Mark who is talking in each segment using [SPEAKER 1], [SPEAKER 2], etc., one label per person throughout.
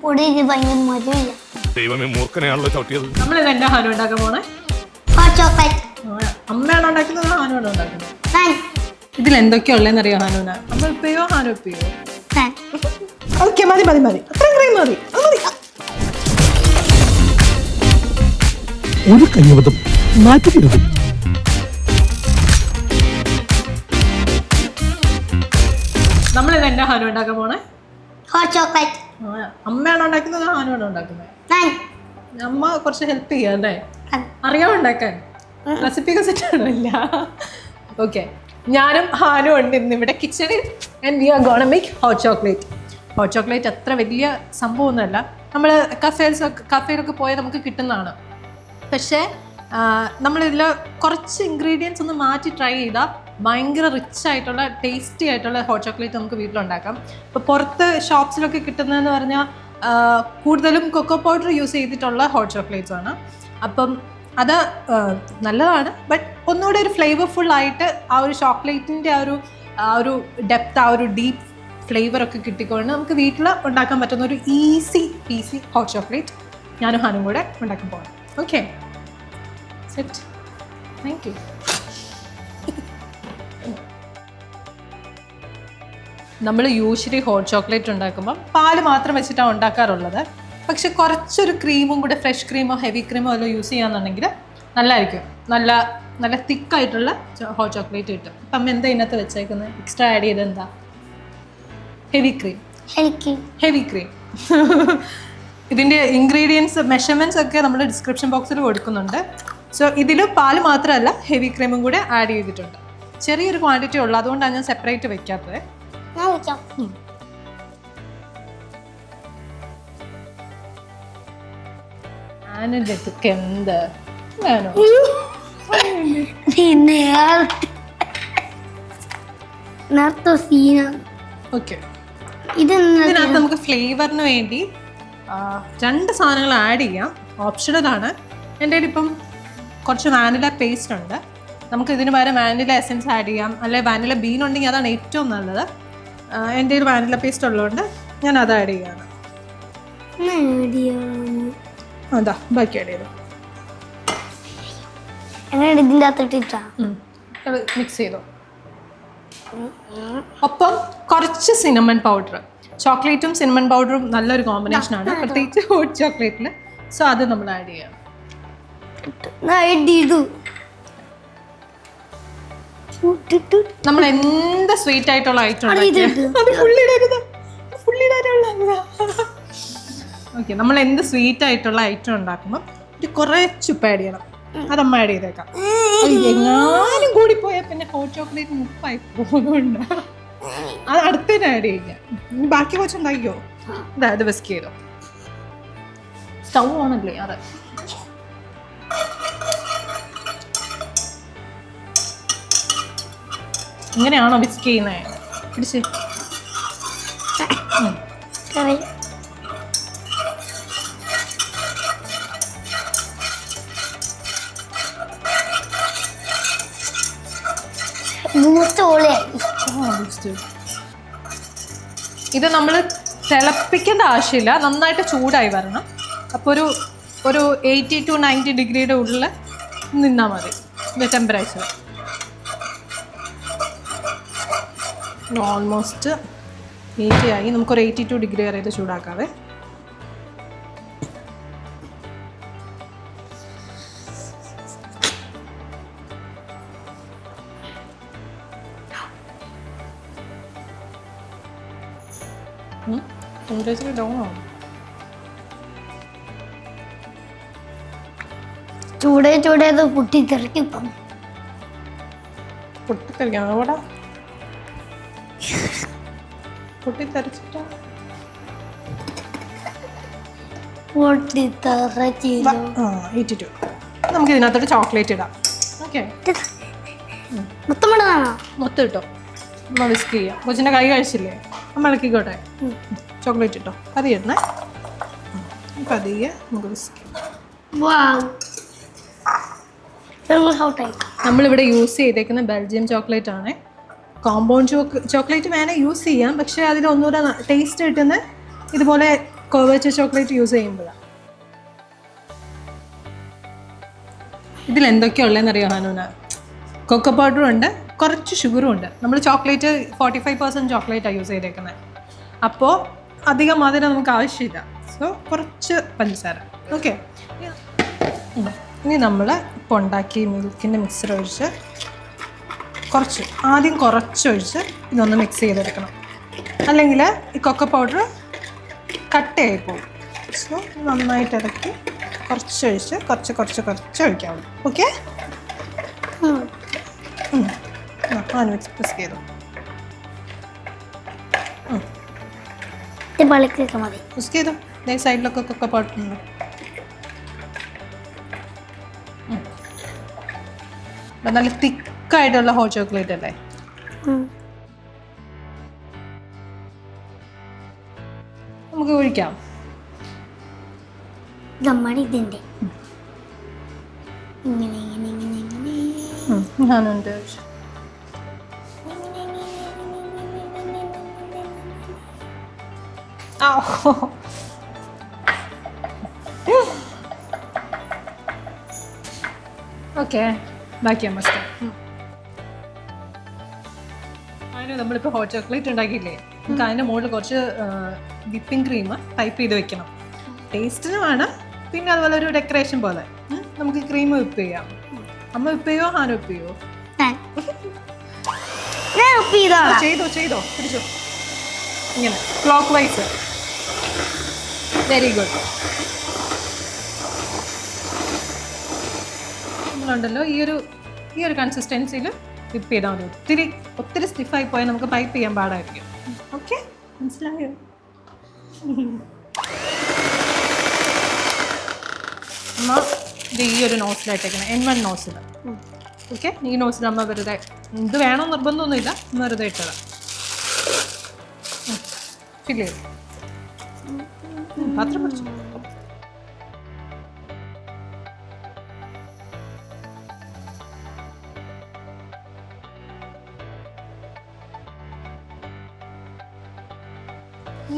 [SPEAKER 1] പൊടിക്ക് ഭയങ്കര മധുരമില്ല.
[SPEAKER 2] ദൈവമേ മൂർഖനെയാണല്ലോ ചവിട്ടിയത്.
[SPEAKER 3] നമ്മളിത് എന്താ ഹാനു ഉണ്ടാക്കാൻ പോണേ?
[SPEAKER 1] Hot chocolate.
[SPEAKER 3] അമ്മയാണോ ഉണ്ടാക്കുന്നത് ഹാനുവാണോ ഉണ്ടാക്കുന്നത്?
[SPEAKER 1] ഞാൻ
[SPEAKER 3] ഇതിൽ എന്തൊക്കെയാ ഉള്ളതെന്ന് അറിയോ ഹാനുവിന്? അമ്മ ഉപ്പയോ ഹാനു ഉപ്പയോ?
[SPEAKER 1] ഞാൻ
[SPEAKER 3] ഓക്കെ മതി മതി മതി, അത്രയും ക്രീം മതി, അത് മതി.
[SPEAKER 2] ഒരു കയ്യബദ്ധം മാറ്റിക്കരുത്.
[SPEAKER 3] നമ്മളിത് എന്താ ഹാനു ഉണ്ടാക്കാൻ പോണേ?
[SPEAKER 1] Hot chocolate.
[SPEAKER 3] അമ്മയാണോ ഉണ്ടാക്കുന്നത് ഹാനുവാണോ ഉണ്ടാക്കുന്നത്?
[SPEAKER 1] ഞാൻ
[SPEAKER 3] അമ്മ കുറച്ച് ഹെൽപ്പ് ചെയ്യാം അല്ലേ? അറിയാമോ ഉണ്ടാക്കാൻ? റെസിപ്പിയൊക്കെ സെറ്റാണോ? ഇല്ല. ഓക്കെ, ഞാനും ഹാനും ഉണ്ട് ഇന്നിവിടെ കിച്ചണിൽ. And we are gonna make hot chocolate. Hot chocolate അത്ര വലിയ സംഭവമൊന്നുമല്ല, നമ്മൾ കഫേയിലൊക്കെ പോയാൽ നമുക്ക് കിട്ടുന്നതാണ്. പക്ഷേ നമ്മളിതിൽ കുറച്ച് ഇൻഗ്രീഡിയൻസ് ഒന്ന് മാറ്റി ട്രൈ ചെയ്താൽ ഭയങ്കര റിച്ച് ആയിട്ടുള്ള ടേസ്റ്റി ആയിട്ടുള്ള ഹോട്ട് ചോക്ലേറ്റ് നമുക്ക് വീട്ടിലുണ്ടാക്കാം. ഇപ്പോൾ പുറത്ത് ഷോപ്സിലൊക്കെ കിട്ടുന്നതെന്ന് പറഞ്ഞാൽ കൂടുതലും കൊക്കോ പൗഡർ യൂസ് ചെയ്തിട്ടുള്ള ഹോട്ട് ചോക്ലേറ്റ്സ് ആണ്. അപ്പം അത് നല്ലതാണ്, ബട്ട് ഒന്നുകൂടെ ഒരു ഫ്ലേവർഫുൾ ആയിട്ട് ആ ഒരു ചോക്ലേറ്റിൻ്റെ ആ ഒരു ഡെപ്ത്, ആ ഒരു ഡീപ്പ് ഫ്ലേവറൊക്കെ കിട്ടിക്കൊണ്ട് നമുക്ക് വീട്ടിൽ ഉണ്ടാക്കാൻ പറ്റുന്ന ഒരു ഈസി പീസി ഹോട്ട് ചോക്ലേറ്റ് ഞാനും ഹാനും കൂടെ ഉണ്ടാക്കാൻ പോകാം. Okay set. Thank you. നമ്മൾ യൂഷ്വലി ഹോട്ട് ചോക്ലേറ്റ് ഉണ്ടാക്കുമ്പം പാല് മാത്രം വെച്ചിട്ടാണ് ഉണ്ടാക്കാറുള്ളത്. പക്ഷെ കുറച്ചൊരു ക്രീമും കൂടെ, ഫ്രഷ് ക്രീമോ ഹെവി ക്രീമോ എല്ലാം യൂസ് ചെയ്യാന്നുണ്ടെങ്കിൽ നല്ലതായിരിക്കും. നല്ല നല്ല തിക്കായിട്ടുള്ള ഹോട്ട് ചോക്ലേറ്റ് കിട്ടും. അപ്പം അമ്മ എന്താ ഇതിനകത്ത് വെച്ചേക്കുന്നത്? എക്സ്ട്രാ ആഡ് ചെയ്ത് എന്താ? Heavy cream. Heavy cream. ഇതിൻ്റെ ഇൻഗ്രീഡിയൻസ് മെഷർമെൻറ്റ്സ് ഒക്കെ നമ്മൾ ഡിസ്ക്രിപ്ഷൻ ബോക്സിൽ കൊടുക്കുന്നുണ്ട്. സോ ഇതിൽ പാല് മാത്രമല്ല ഹെവി ക്രീമും കൂടെ ആഡ് ചെയ്തിട്ടുണ്ട്. ചെറിയൊരു ക്വാണ്ടിറ്റി ഉള്ളൂ, അതുകൊണ്ടാണ് ഞാൻ സെപ്പറേറ്റ് വെക്കാത്തത്. ആനന്ദത്തൊക്കെ എന്ത് വേണോ? ഓക്കെ, ഇതിനകത്ത് നമുക്ക് ഫ്ലേവറിന് വേണ്ടി 2 സാധനങ്ങൾ ആഡ് ചെയ്യാം. ഓപ്ഷണലാണ്. എൻ്റെ കയ്യിൽ ഇപ്പം കുറച്ച് വാനില പേസ്റ്റ് ഉണ്ട്. നമുക്ക് ഇതിന് പകരം വാനില എസൻസ് ആഡ് ചെയ്യാം, അല്ലെങ്കിൽ വാനില ബീൻ ഉണ്ടെങ്കിൽ അതാണ് ഏറ്റവും നല്ലത്. എൻ്റെ ഒരു വാനില പേസ്റ്റ് ഉള്ളതുകൊണ്ട് ഞാൻ അത് ആഡ് ചെയ്യാണ്. അതാ ബാക്കി ആഡ് ചെയ്തു. മിക്സ് ചെയ്തോ. ഒപ്പം കുറച്ച് സിനമൺ പൗഡർ. ചോക്ലേറ്റും സിനമൺ പൗഡറും നല്ലൊരു കോമ്പിനേഷനാണ്, പ്രത്യേകിച്ച് ഹോട്ട് ചോക്ലേറ്റിൽ. സോ അത് നമ്മൾ ആഡ് ചെയ്യാം. നമ്മൾ എന്ത് സ്വീറ്റ് ആയിട്ടുള്ള ഐറ്റം ഓക്കെ, നമ്മൾ എന്ത് സ്വീറ്റ് ആയിട്ടുള്ള ഐറ്റം ഉണ്ടാക്കുമ്പോൾ ഒരു കുറച്ച് ഉപ്പ് ആഡ് ചെയ്യണം. അതമ്മ ആഡ് ചെയ്തേക്കാം. എങ്ങാനും കൂടി പോയാൽ പിന്നെ ഹോട്ട് ചോക്ലേറ്റ് ഉപ്പായി പോകുന്നുണ്ട്. അത് അടുത്തതിന് ആഡ് ചെയ്യാം. ബാക്കി കുറച്ച് ഉണ്ടാക്കിയോ? അത് വിസ്ക് ചെയ്തോ. സ്റ്റൗ ഓണല്ലേ? അതെ. ഇങ്ങനെയാണോ വിസ്ക് ചെയ്യുന്നത്? പിടിച്ച് ഇത് നമ്മൾ തിളപ്പിക്കേണ്ട ആവശ്യമില്ല, നന്നായിട്ട് ചൂടായി വരണം. അപ്പോൾ ഒരു 80 to 90 ഡിഗ്രിയുടെ ഉള്ളിൽ നിന്നാൽ മതി ടെമ്പറേച്ചർ. ഓൾമോസ്റ്റ് 80 ആയി. നമുക്കൊരു 82 ഡിഗ്രി വരെ ഇത് ചൂടാക്കാവേ. ടെമ്പറേച്ചർ ഡൗൺ ആവും.
[SPEAKER 1] ചൂടേത് പൊട്ടിത്തെറിക്കും.
[SPEAKER 3] പൊട്ടിത്തെറിക്കാം. അവിടെ പൊട്ടിത്തെറിച്ചിട്ട് നമുക്ക് ഇതിനകത്തോട്ട് ചോക്ലേറ്റ് ഇടാം. ഓക്കെ, മൊത്തം ഇട്ടോ. നമ്മൾ വിസ്ക് ചെയ്യാം. കൊച്ചിൻ്റെ കൈ കഴിച്ചില്ലേ? നമ്മൾ ഇളക്കിക്കോട്ടെ. ചോക്ലേറ്റ് ഇട്ടോ. പതിയെ ഇടണേ. പതിയെ നമുക്ക് വിസ്ക് ചെയ്യാം. നമ്മളിവിടെ യൂസ് ചെയ്തേക്കുന്ന ബെൽജിയം ചോക്ലേറ്റ് ആണ്. കോമ്പൗണ്ട് ചോക്ലേറ്റ് വേണേൽ യൂസ് ചെയ്യാം, പക്ഷേ അതിൽ ഒന്നുകൂടെ ടേസ്റ്റ് കിട്ടുന്ന ഇതുപോലെ കോവേച്ച ചോക്ലേറ്റ് യൂസ് ചെയ്യുമ്പോഴാണ്. ഇതിൽ എന്തൊക്കെയാണ് ഉള്ളതെന്ന് അറിയാം ഹാനൂന? കൊക്കോ പൗഡറും ഉണ്ട്, കുറച്ച് ഷുഗറും ഉണ്ട്. നമ്മൾ ചോക്ലേറ്റ് 45% ചോക്ലേറ്റാണ് യൂസ് ചെയ്തേക്കുന്നത്. അപ്പോൾ അധികം മധുരം നമുക്ക് ആവശ്യമില്ല. സോ കുറച്ച് പഞ്ചസാര. ഓക്കെ, ഇനി നമ്മൾ ഇപ്പോൾ ഉണ്ടാക്കി മിൽക്കിൻ്റെ മിക്സർ ഒഴിച്ച് ആദ്യം കുറച്ചൊഴിച്ച് ഇതൊന്ന് മിക്സ് ചെയ്തെടുക്കണം. അല്ലെങ്കിൽ ഈ കൊക്കോ പൗഡർ കട്ടയായി പോകും. സോ നന്നായിട്ട് ഇറക്കി കുറച്ചൊഴിച്ച് കുറച്ച് ഒഴിക്കാവുള്ളൂ. ഓക്കെ, മിക്സ് ചെയ്തു. മിക്സ് ചെയ്തു. സൈഡിലൊക്കെ കൊക്കോ പൗഡർ ഉണ്ട്. നല്ല തിക്കായിട്ടുള്ള ഹോട്ട് ചോക്ലേറ്റ് അല്ലേ? നമുക്ക് ഒഴിക്കാം. ഞാനുണ്ട്. ഓക്കെ, ബാക്കി മസ്റ്റ്. അതിന് നമ്മളിപ്പോൾ ഹോട്ട് ചോക്ലേറ്റ് ഉണ്ടാക്കിയില്ലേ, നമുക്ക് അതിൻ്റെ മുകളിൽ കുറച്ച് വിപ്പിംഗ് ക്രീം ടൈപ്പ് ചെയ്ത് വെക്കണം. ടേസ്റ്റിനുമാണ്, പിന്നെ അതുപോലെ ഒരു ഡെക്കറേഷൻ പോലെ നമുക്ക് ക്രീം വിപ്പ് ചെയ്യാം. അമ്മ വിപ്പ് ചെയ്യോ ഹാനു വിപ്പ് ചെയ്യോ? ചെയ്തോ പിടിച്ചോ. ഇങ്ങനെ ക്ലോക്ക് വൈസ്. Very good. നമ്മളുണ്ടല്ലോ ഈ ഒരു കൺസിസ്റ്റൻസിയിൽ വിപ്പ് ചെയ്താൽ മതി. ഒത്തിരി സ്റ്റിഫായി പോയാൽ നമുക്ക് പൈപ്പ് ചെയ്യാൻ പാടായിരിക്കും. ഓക്കെ, മനസ്സിലായോ? അമ്മ ഇത് ഈ ഒരു നോസിലായിട്ടേക്കണം, N1 നോസിൽ. ഓക്കെ, ഈ നോസിൽ അമ്മ വെറുതെ, ഇത് വേണം നിർബന്ധമൊന്നുമില്ല, വെറുതെ ഇട്ടതാണ്. ഫില്ല് ചെയ്തു. പാത്രം പിടിച്ചു.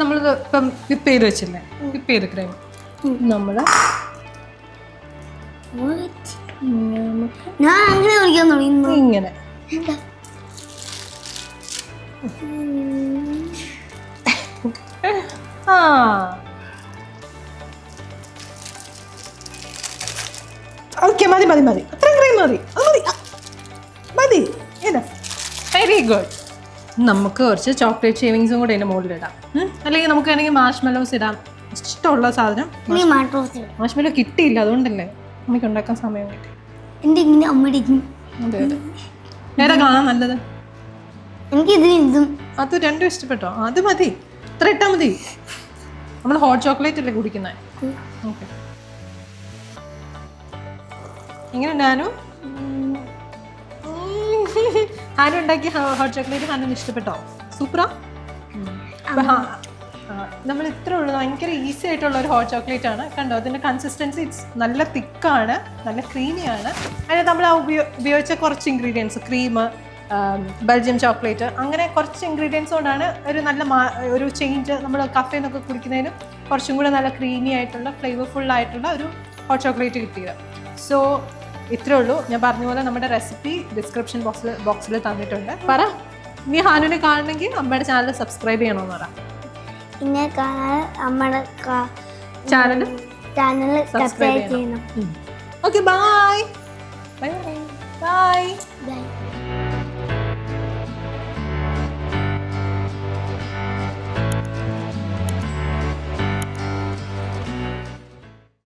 [SPEAKER 3] നമ്മളിത് ഇപ്പം വിപ്പ് ചെയ്ത് വെച്ചില്ലേ, വിപ്പ് ചെയ്ത് ക്രീം നമ്മൾ ഇങ്ങനെ ഓക്കെ, മതി അത്രയും ക്രീം മതി. Very good. നമുക്ക് കുറച്ച് ചോക്ലേറ്റ് ഷേവിങ്സും കൂടെ അതിൻ്റെ മുകളിലിടാം. അല്ലെങ്കിൽ നമുക്ക് വേണമെങ്കിൽ മാഷ്മെലോസ് ഇടാം. ഇഷ്ടമുള്ള സാധനം. മാഷ്മെല്ലോ കിട്ടിയില്ല, അതുകൊണ്ടല്ലേ അമ്മയ്ക്ക് ഉണ്ടാക്കാൻ സമയം കിട്ടി. അതെ. ഏതാ കാണാൻ നല്ലത്? അത് രണ്ടും ഇഷ്ടപ്പെട്ടോ? അത് മതി, ഇത്ര ഇട്ടാൽ മതി. നമ്മൾ ഹോട്ട് ചോക്ലേറ്റ് അല്ലേ കുടിക്കുന്നത്. ഓക്കെ, ഇങ്ങനെ ഹാനു ഉണ്ടാക്കിയ ഹോട്ട് ചോക്ലേറ്റ് ഹാനുവിന് ഇഷ്ടപ്പെട്ടോ? സൂപ്പറാ. നമ്മൾ ഇത്ര ഉള്ളത് ഭയങ്കര ഈസി ആയിട്ടുള്ള ഒരു ഹോട്ട് ചോക്ലേറ്റ് ആണ്. കണ്ടോ, അതിൻ്റെ കൺസിസ്റ്റൻസി നല്ല തിക്കാണ്, നല്ല ക്രീമിയാണ്. അതിന് നമ്മൾ ഉപയോഗിച്ച കുറച്ച് ഇൻഗ്രീഡിയൻസ്, ക്രീം, ബെൽജിയം ചോക്ലേറ്റ്, അങ്ങനെ കുറച്ച് ഇൻഗ്രീഡിയൻസ് കൊണ്ടാണ് ഒരു ചേഞ്ച്. നമ്മൾ കഫേ നിന്നൊക്കെ കുടിക്കുന്നതിനും കുറച്ചും കൂടെ നല്ല ക്രീമി ആയിട്ടുള്ള ഫ്ലേവർഫുൾ ആയിട്ടുള്ള ഒരു ഹോട്ട് ചോക്ലേറ്റ് കിട്ടിയത്. സോ ഇത്രേ ഉള്ളൂ. ഞാൻ പറഞ്ഞ പോലെ നമ്മുടെ റെസിപ്പി ഡിസ്ക്രിപ്ഷൻ ബോക്സിൽ തന്നിട്ടുണ്ട്. പറ, നീ ഹാനുവിനെ കാണണമെങ്കിൽ അമ്മയുടെ ചാനൽ സബ്സ്ക്രൈബ് ചെയ്യണമെന്ന് പറ.
[SPEAKER 1] പിന്നെ നമ്മുടെ
[SPEAKER 3] ചാനൽ സബ്സ്ക്രൈബ് ചെയ്യണം. Okay, by.